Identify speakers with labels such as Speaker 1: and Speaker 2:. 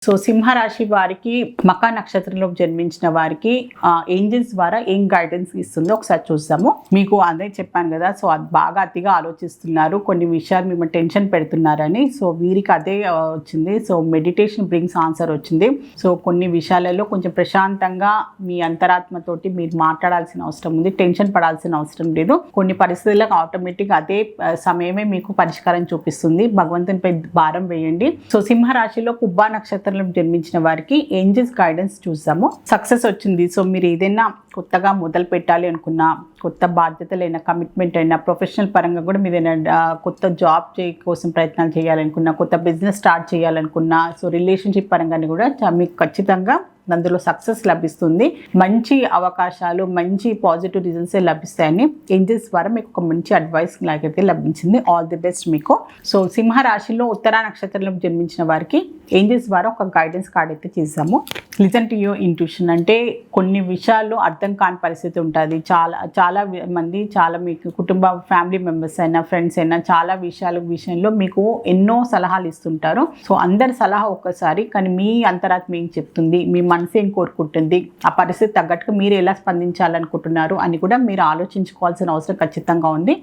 Speaker 1: So సింహరాశి వారికి మకా నక్షత్రంలో జన్మించిన వారికి ఏంజల్స్ ద్వారా ఏం గైడెన్స్ ఇస్తుందో ఒకసారి చూద్దాము. మీకు అదే చెప్పాను కదా, సో అది బాగా అతిగా ఆలోచిస్తున్నారు, కొన్ని విషయాలు మిమ్మల్ని టెన్షన్ పెడుతున్నారని. సో వీరికి అదే వచ్చింది. సో మెడిటేషన్ బ్రింగ్స్ ఆన్సర్ వచ్చింది. సో కొన్ని విషయాలలో కొంచెం ప్రశాంతంగా మీ అంతరాత్మతోటి మీరు మాట్లాడాల్సిన అవసరం ఉంది, టెన్షన్ పడాల్సిన అవసరం లేదు. కొన్ని పరిస్థితులకు ఆటోమేటిక్ అదే సమయమే మీకు పరిష్కారం చూపిస్తుంది. భగవంతునిపై భారం వేయండి. సో సింహరాశిలో కుబ్బా నక్షత్రం జన్మించిన వారికి ఏంజల్స్ గైడెన్స్ చూసాము. సక్సెస్ వచ్చింది. సో మీరు ఏదైనా కొత్తగా మొదలు పెట్టాలి అనుకున్నా, కొత్త బాధ్యతలైన కమిట్మెంట్ అయినా, ప్రొఫెషనల్ పరంగా కూడా మీరు ఏదైనా కొత్త జాబ్ కోసం ప్రయత్నాలు చేయాలనుకున్నా, కొత్త బిజినెస్ స్టార్ట్ చేయాలనుకున్నా, సో రిలేషన్షిప్ పరంగా కూడా మీకు ఖచ్చితంగా అందులో సక్సెస్ లభిస్తుంది. మంచి అవకాశాలు, మంచి పాజిటివ్ రిజల్ట్స్ లభిస్తాయని ఏంజల్స్ ద్వారా మీకు ఒక మంచి అడ్వైస్ లాగైతే లభించింది. ఆల్ ది బెస్ట్ మీకు. సో సింహరాశిలో ఉత్తరా నక్షత్రంలో జన్మించిన వారికి ఏంజల్స్ ద్వారా ఒక గైడెన్స్ కార్డ్ అయితే చేసాము. లిసన్ టు యువర్ ఇంట్యూషన్ అంటే కొన్ని విషయాల్లో అర్థం కాని పరిస్థితి ఉంటుంది. చాలా మంది, చాలా మీకు కుటుంబ ఫ్యామిలీ మెంబర్స్ అయినా, ఫ్రెండ్స్ అయినా చాలా విషయంలో మీకు ఎన్నో సలహాలు ఇస్తుంటారు. సో అందరి సలహా ఒక్కసారి, కానీ మీ అంతరాత్మ ఏం చెప్తుంది, మీ మనసు ఏం కోరుకుంటుంది, ఆ పరిస్థితి తగ్గట్టుగా మీరు ఎలా స్పందించాలనుకుంటున్నారు అని కూడా మీరు ఆలోచించుకోవాల్సిన అవసరం ఖచ్చితంగా ఉంది.